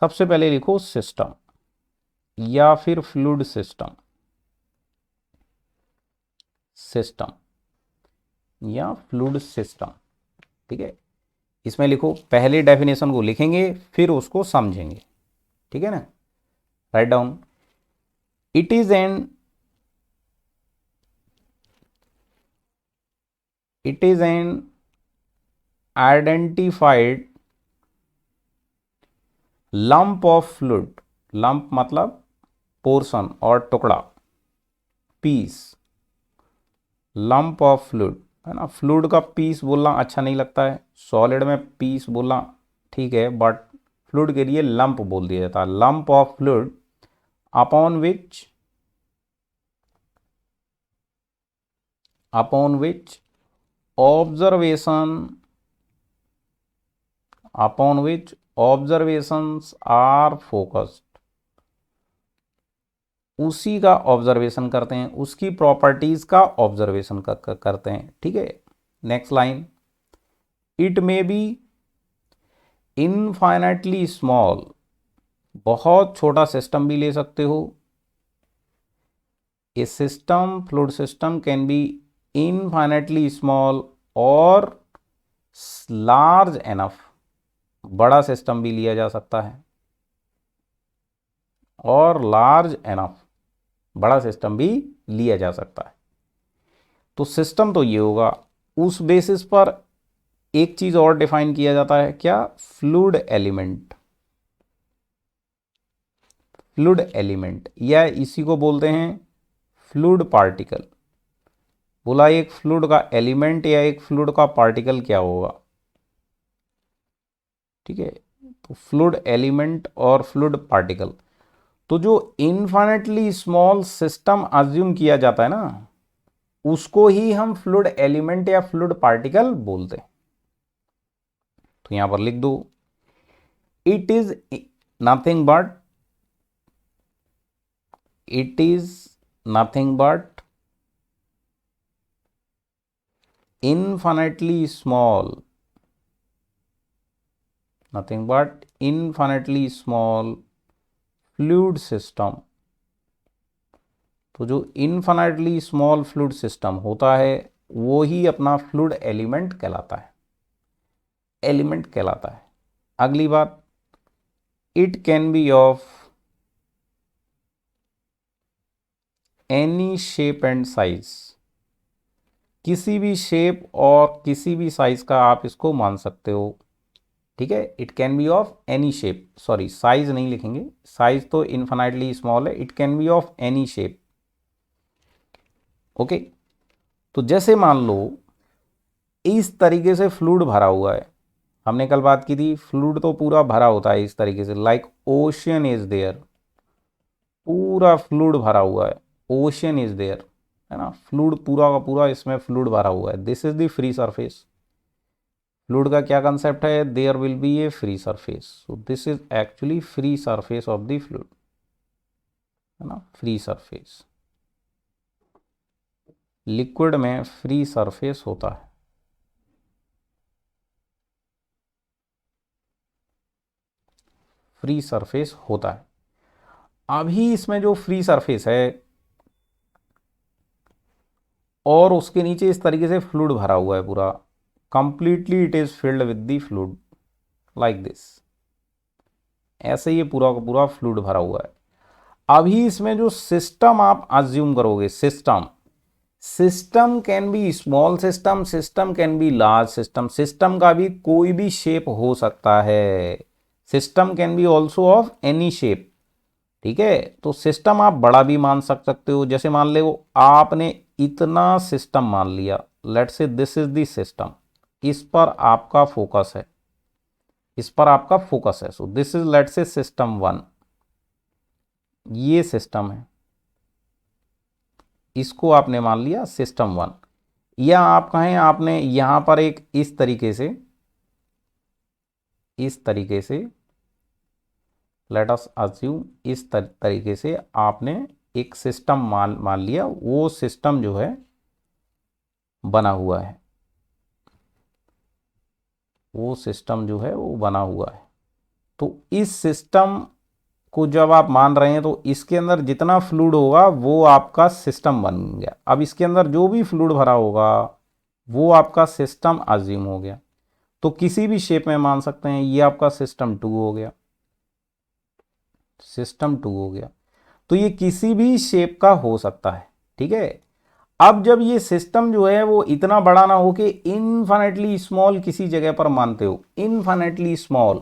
सबसे पहले लिखो सिस्टम या फिर फ्लूइड सिस्टम, सिस्टम या फ्लूइड सिस्टम। ठीक है, इसमें लिखो, पहले डेफिनेशन को लिखेंगे फिर उसको समझेंगे। ठीक है ना, write down. It is an it is an identified lump of fluid, lump मतलब पोर्शन और टुकड़ा, पीस, lump of fluid है ना। फ्लूइड का पीस बोलना अच्छा नहीं लगता है, सॉलिड में पीस बोलना ठीक है, बट फ्लूइड के लिए लंप बोल दिया जाता है। Lump of fluid upon which observation upon which observations are focused, उसी का ऑब्जर्वेशन करते हैं, उसकी प्रॉपर्टीज का ऑब्जर्वेशन करते हैं। ठीक है, next line, it may be infinitely small, बहुत छोटा सिस्टम भी ले सकते हो। A system, fluid system can be infinitely small और लार्ज एनफ, बड़ा सिस्टम भी लिया जा सकता है, और लार्ज एनफ, बड़ा सिस्टम भी लिया जा सकता है। तो सिस्टम तो ये होगा। उस बेसिस पर एक चीज और डिफाइन किया जाता है, क्या? फ्लूइड एलिमेंट, फ्लूइड एलिमेंट या इसी को बोलते हैं फ्लूइड पार्टिकल। बोला एक फ्लूइड का एलिमेंट या एक फ्लूइड का पार्टिकल क्या होगा। ठीक है, तो फ्लूइड एलिमेंट और फ्लूइड पार्टिकल। तो जो इनफाइनेटली स्मॉल सिस्टम अज्यूम किया जाता है ना, उसको ही हम फ्लूइड एलिमेंट या फ्लूइड पार्टिकल बोलते हैं। तो यहां पर लिख दो, it is nothing but, it is nothing but infinitely small, nothing but infinitely small fluid system। तो जो इनफाइनाइटली स्मॉल फ्लूइड सिस्टम होता है वो ही अपना फ्लूइड एलिमेंट कहलाता है, एलिमेंट कहलाता है। अगली बात, it can B of any shape and size, किसी भी शेप और किसी भी साइज का आप इसको मान सकते हो। ठीक है, it can B of any shape, sorry size नहीं लिखेंगे, साइज तो इनफाइनाइटली स्मॉल है, it can B of any shape. Okay, तो जैसे मान लो इस तरीके से फ्लूइड भरा हुआ है, हमने कल बात की थी फ्लूइड तो पूरा भरा होता है इस तरीके से, लाइक ओशियन इज देयर, पूरा फ्लूइड भरा हुआ है, ओशियन इज देयर, है ना, फ्लूइड पूरा का पूरा इसमें फ्लूइड भरा हुआ है। This is the free surface. Fluid का क्या कंसेप्ट है? There will be a free surface, so this is actually free surface of the fluid, है ना, फ्री सरफेस। लिक्विड में फ्री सरफेस होता है, फ्री सरफेस होता है। अभी इसमें जो फ्री सरफेस है और उसके नीचे इस तरीके से फ्लूइड भरा हुआ है पूरा, completely it is filled with the fluid, like this, ऐसे ये पूरा का पूरा फ्लूइड भरा हुआ है। अभी इसमें जो सिस्टम आप अज्यूम करोगे, system, system can B small system, system can B large system, system का भी कोई भी शेप हो सकता है, system can B also of any shape. ठीक है, तो सिस्टम आप बड़ा भी मान सकते हो, जैसे मान लो आपने इतना सिस्टम मान लिया, let's say this is the system, इस पर आपका फोकस है, इस पर आपका फोकस है, सो this is let's say system 1, ये सिस्टम है, इसको आपने मान लिया सिस्टम 1। या आप कहें आपने यहां पर एक इस तरीके से, इस तरीके से लेट अस अस्यूम, इस तरीके से आपने एक सिस्टम मान लिया, वो सिस्टम जो है बना हुआ है, वो सिस्टम जो है वो बना हुआ है। तो इस सिस्टम को जब आप मान रहे हैं तो इसके अंदर जितना फ्लूइड होगा वो आपका सिस्टम बन गया। अब इसके अंदर जो भी फ्लूइड भरा होगा वो आपका सिस्टम अज्यूम हो गया। तो किसी भी शेप में मान सकते हैं, ये आपका सिस्टम 2 हो गया, सिस्टम 2 हो गया। तो ये किसी भी शेप का हो सकता है, ठीक है। अब जब ये सिस्टम जो है वो इतना बड़ा ना हो कि इनफाइनेटली स्मॉल किसी जगह पर मानते हो, इनफाइनेटली स्मॉल,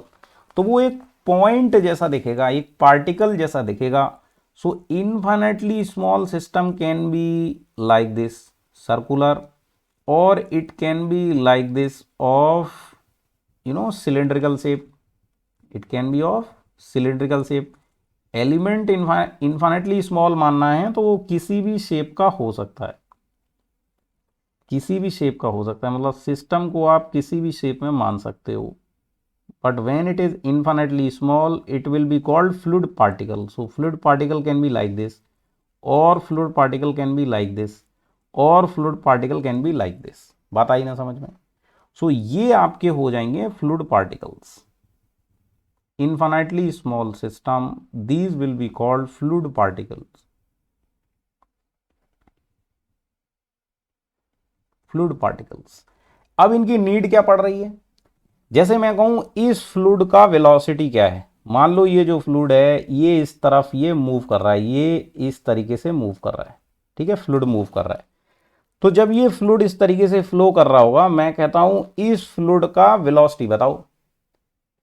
तो वो एक पॉइंट जैसा दिखेगा, एक पार्टिकल जैसा दिखेगा। So infinitely small system can be like this circular, और it can be like this of cylindrical shape, it can be of cylindrical shape। Element infinitely small मानना है तो वो किसी भी शेप का हो सकता है, किसी भी शेप का हो सकता है, मतलब सिस्टम को आप किसी भी शेप में मान सकते हो। But when it is infinitely small it will be called fluid particle. So fluid particle can be like this, और fluid particle can be like this, और fluid particle can be like this. बात आई ना समझ में? सो ये आपके हो जाएंगे fluid particles. infinitely small system, these will be called fluid particles, fluid particles। अब इनकी नीड क्या पड़ रही है? जैसे मैं कहूं इस फ्लूइड का वेलोसिटी क्या है, मान लो ये जो फ्लूइड है ये इस तरफ ये मूव कर रहा है, ये इस तरीके से मूव कर रहा है, ठीक है, फ्लूइड मूव कर रहा है। तो जब ये फ्लूइड इस तरीके से फ्लो कर रहा होगा, मैं कहता हूं इस फ्लूइड का वेलोसिटी बताओ,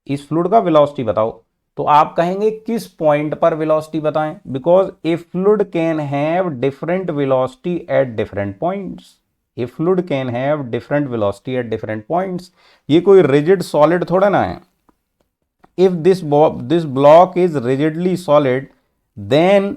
इस फ्लूइड का वेलोसिटी बताओ। तो आप कहेंगे किस पॉइंट पर वेलोसिटी बताएं, because a fluid can have different velocity at different points, a fluid can have different velocity at different points. ये कोई रिजिड सॉलिड थोड़ा ना है। If this block is rigidly solid then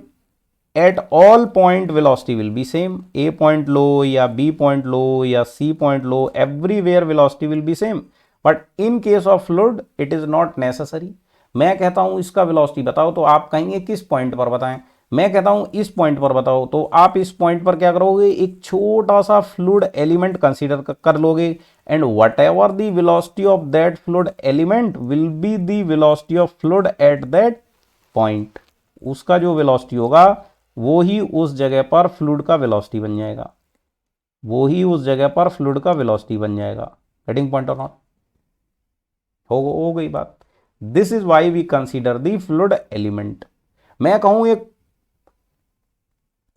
at all point velocity will be same, A point लो या B point लो या C point लो, everywhere velocity will be same. But in case of fluid it is not necessary. मैं कहता हूं इसका velocity बताओ, तो आप कहेंगे किस पॉइंट पर बताएं, मैं कहता हूं इस पॉइंट पर बताओ, तो आप इस पॉइंट पर क्या करोगे, एक छोटा सा फ्लूइड एलिमेंट कंसीडर कर लोगे, and what ever the velocity of that fluid element will be the velocity of fluid at that point. उसका जो वेलोसिटी होगा वो ही उस जगह पर फ्लूइड का वेलोसिटी बन जाएगा, वो ही उस जगह पर फ्लूइड का वेलोसिटी बन जाएगा। Getting point or not? हो गई बात। This is why we consider the fluid element. मैं कहूं एक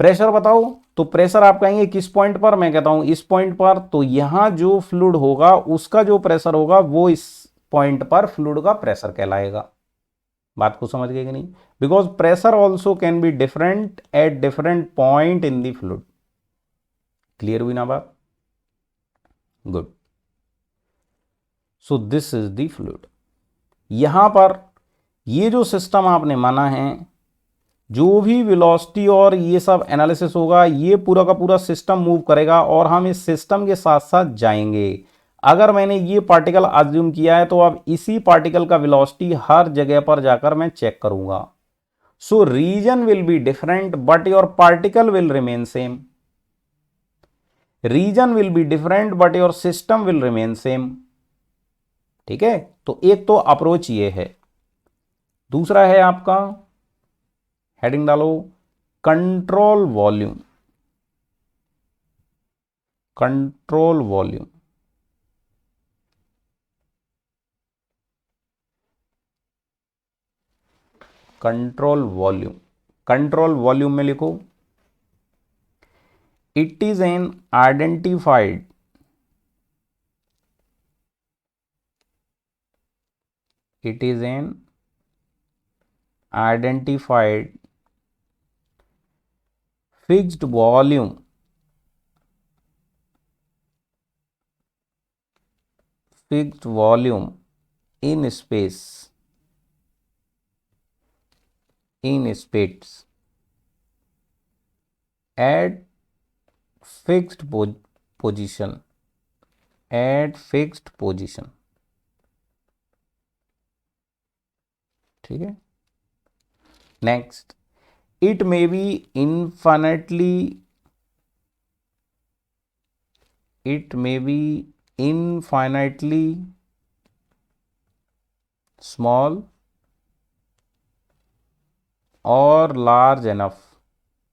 प्रेशर बताओ, तो प्रेशर आप कहेंगे किस पॉइंट पर, मैं कहता हूं इस पॉइंट पर, तो यहां जो फ्लूइड होगा उसका जो प्रेशर होगा वो इस पॉइंट पर फ्लूइड का प्रेशर कहलाएगा। बात को समझ गए कि नहीं? Because pressure also can be different at different point in the fluid. Clear हुई ना बात? Good. So this is the fluid. यहां पर ये जो सिस्टम आपने माना है, जो भी वेलोसिटी और ये सब एनालिसिस होगा, ये पूरा का पूरा सिस्टम मूव करेगा और हम इस सिस्टम के साथ साथ जाएंगे। अगर मैंने ये पार्टिकल अज्यूम किया है तो अब इसी पार्टिकल का वेलोसिटी हर जगह पर जाकर मैं चेक करूंगा। So region will be different but your particle will remain same, region will be different but your system will remain same. ठीक है, तो एक तो अप्रोच ये है। दूसरा है आपका, हेडिंग डालो, control volume, control volume. Control volume, control volume में लिखो, it is an identified, it is an identified fixed volume, fixed volume in space, in space at fixed position, at fixed position। ठीक है, next, it may be infinitely, it may be infinitely small और large enough,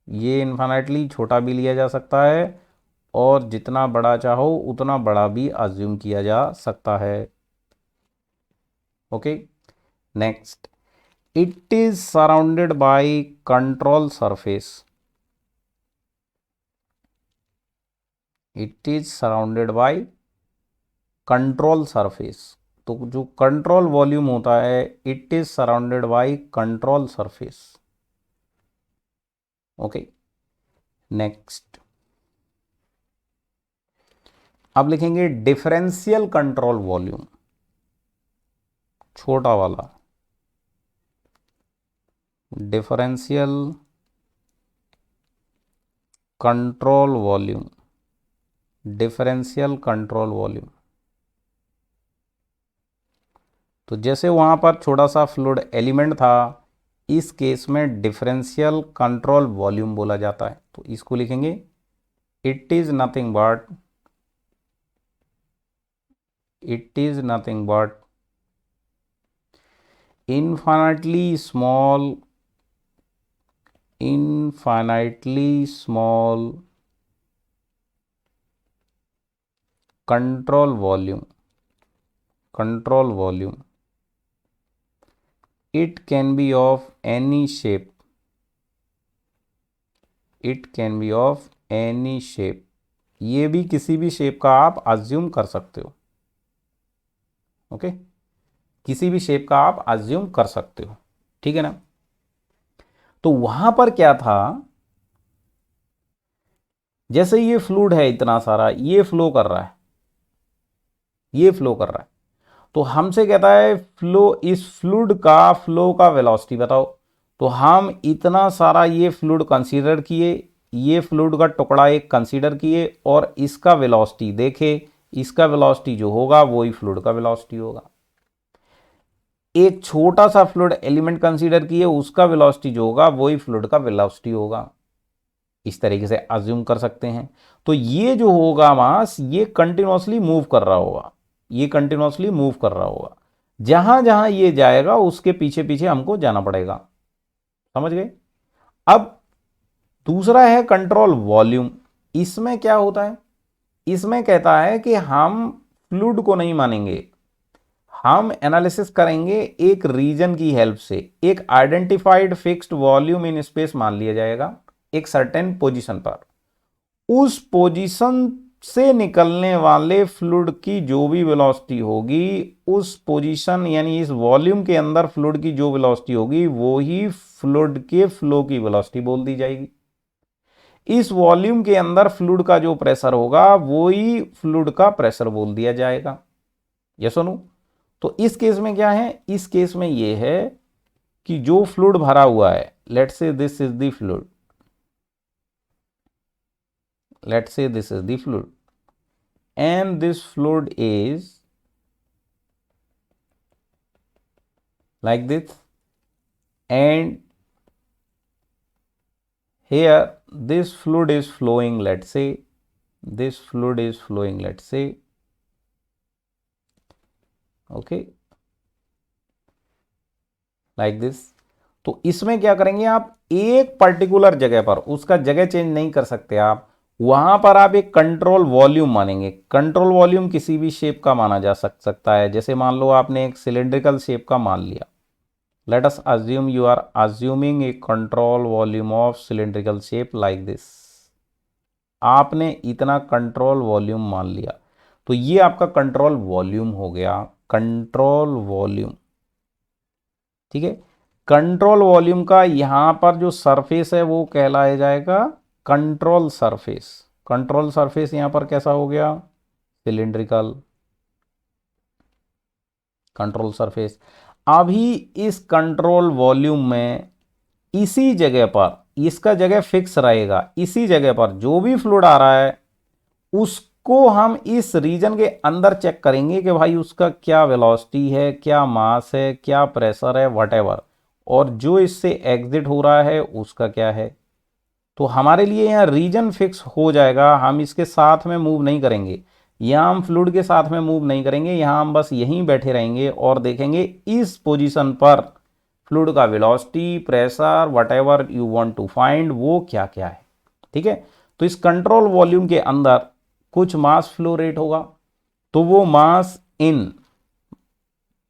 ये infinitely छोटा भी लिया जा सकता है और जितना बड़ा चाहो उतना बड़ा भी अज्यूम किया जा सकता है। Okay, next, it is surrounded by control surface. It is surrounded by control surface. तो जो कंट्रोल वॉल्यूम होता है, it is surrounded by control surface. Okay, next अब लिखेंगे डिफरेंशियल कंट्रोल वॉल्यूम, छोटा वाला, differential control volume, differential control volume. तो जैसे वहां पर छोटा सा फ्लूइड एलिमेंट था, इस केस में डिफरेंशियल कंट्रोल वॉल्यूम बोला जाता है। तो इसको लिखेंगे it is nothing but, it is nothing but infinitely small, infinitely small control volume, control volume. It can be of any shape, it can be of any shape. ये भी किसी भी शेप का आप अज्यूम कर सकते हो। ओके, किसी भी शेप का आप अज्यूम कर सकते हो, ठीक है ना। तो वहां पर क्या था, जैसे ये फ्लूइड है इतना सारा, ये फ्लो कर रहा है, ये फ्लो कर रहा है, तो हमसे कहता है फ्लो, इस फ्लूइड का फ्लो का वेलोसिटी बताओ। तो हम इतना सारा ये फ्लूइड कंसीडर किए, ये फ्लूइड का टुकड़ा एक कंसीडर किए और इसका वेलोसिटी देखे, इसका वेलोसिटी जो होगा वही फ्लूइड का वेलोसिटी होगा। एक छोटा सा फ्लूइड एलिमेंट कंसीडर किए, उसका वेलोसिटी जो होगा वही फ्लूइड का वेलोसिटी होगा। इस तरीके से अज्यूम कर सकते हैं। तो ये जो होगा मास, ये कंटिन्यूअसली मूव कर रहा होगा, ये कंटिन्यूअसली मूव कर रहा होगा। जहां जहां ये जाएगा उसके पीछे पीछे हमको जाना पड़ेगा। समझ गए। अब दूसरा है कंट्रोल वॉल्यूम। इसमें क्या होता है, इसमें कहता है कि हम फ्लूइड को नहीं मानेंगे, हम एनालिसिस करेंगे एक रीजन की हेल्प से। एक identified fixed volume in space मान लिया जाएगा एक सर्टेन पोजीशन पर। उस पोजीशन से निकलने वाले फ्लूइड की जो भी वेलोसिटी होगी, उस पोजीशन यानी इस वॉल्यूम के अंदर फ्लूइड की जो वेलोसिटी होगी वो ही फ्लूइड के फ्लो की वेलोसिटी बोल दी जाएगी। इस वॉल्यूम के अंदर फ्लूइड का जो प्रेशर होगा वो ही फ्लूइड का प्रेशर बोल दिया जाएगा। यस सुनो। तो इस केस में क्या है, इस केस में ये है कि जो फ्लूइड भरा हुआ है, let's say this is the fluid, let's say this is the fluid and this fluid is like this, and here this fluid is flowing, let's say this fluid is flowing, let's say, okay, like this। तो इसमें क्या करेंगे आप, एक particular जगह पर, उसका जगह चेंज नहीं कर सकते आप, वहां पर आप एक कंट्रोल वॉल्यूम मानेंगे। कंट्रोल वॉल्यूम किसी भी शेप का माना जा सकता है। जैसे मान लो आपने एक सिलेंड्रिकल शेप का मान लिया, let us assume you are assuming a control volume of cylindrical shape like this. आपने इतना कंट्रोल वॉल्यूम मान लिया, तो ये आपका कंट्रोल वॉल्यूम हो गया, कंट्रोल वॉल्यूम, ठीक है। कंट्रोल वॉल्यूम का यहां पर जो सरफेस है वो कहलाया जाएगा कंट्रोल सरफेस। कंट्रोल सरफेस यहां पर कैसा हो गया, सिलिंड्रिकल कंट्रोल सरफेस। अभी इस कंट्रोल वॉल्यूम में इसी जगह पर, इसका जगह फिक्स रहेगा, इसी जगह पर जो भी फ्लूइड आ रहा है उसको हम इस रीजन के अंदर चेक करेंगे कि भाई उसका क्या वेलोसिटी है, क्या मास है, क्या प्रेशर है, व्हाटएवर, और जो इससे एग्जिट हो रहा है उसका क्या है। तो हमारे लिए यहाँ रीजन फिक्स हो जाएगा, हम इसके साथ में मूव नहीं करेंगे, यहाँ हम फ्लूइड के साथ में मूव नहीं करेंगे, यहाँ हम बस यहीं बैठे रहेंगे और देखेंगे इस पोजीशन पर फ्लूइड का velocity, pressure, whatever you want to find, वो क्या क्या है। ठीक है, तो इस कंट्रोल वॉल्यूम के अंदर कुछ मास फ्लो रेट होगा, तो वो मास इन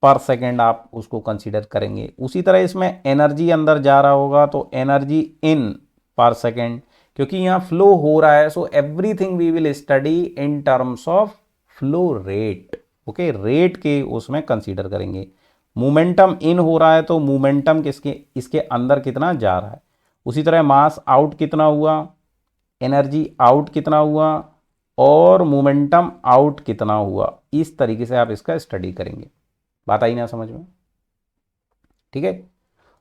पर सेकेंड आप उसको कंसीडर करेंगे। उसी तरह इसमें एनर्जी अंदर जा रहा होगा तो एनर्जी इन पर सेकेंड, क्योंकि यहाँ फ्लो हो रहा है, so everything we will study in terms of flow rate. Okay, rate के उसमें कंसीडर करेंगे। मोमेंटम इन हो रहा है तो मोमेंटम किसके, इसके अंदर कितना जा रहा है। उसी तरह मास आउट कितना हुआ, एनर्जी आउट कितना हुआ, और मोमेंटम आउट कितना हुआ। इस तरीके से आप इसका स्टडी करेंगे। बात आई ना समझ में? ठीक है,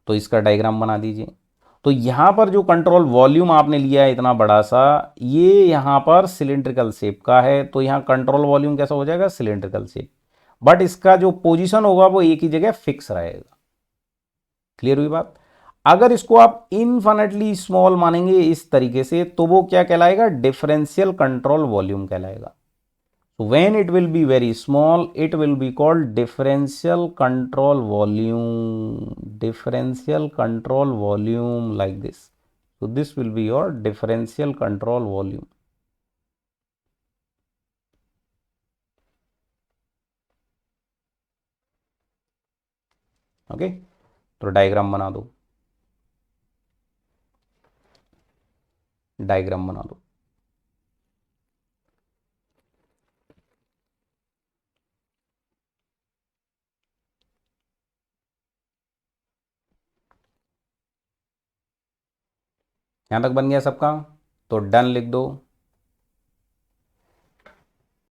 तो इसका डायग्राम बना दीजिए। तो यहां पर जो कंट्रोल वॉल्यूम आपने लिया है इतना बड़ा सा, ये यहां पर सिलेंड्रिकल शेप का है, तो यहां कंट्रोल वॉल्यूम कैसा हो जाएगा, सिलेंड्रिकल शेप। बट इसका जो पोजीशन होगा वो एक ही जगह फिक्स रहेगा। क्लियर हुई बात? अगर इसको आप इनफिनिटली स्मॉल मानेंगे इस तरीके से, तो वो क्या कहलाएगा, डिफरेंशियल कंट्रोल वॉल्यूम कहलाएगा। So when it will be very small, it will be called differential control volume. Differential control volume, like this. So this will be your differential control volume. Okay, तो diagram बना दो, diagram बना दो। यहां तक बन गया सबका, तो डन लिख दो।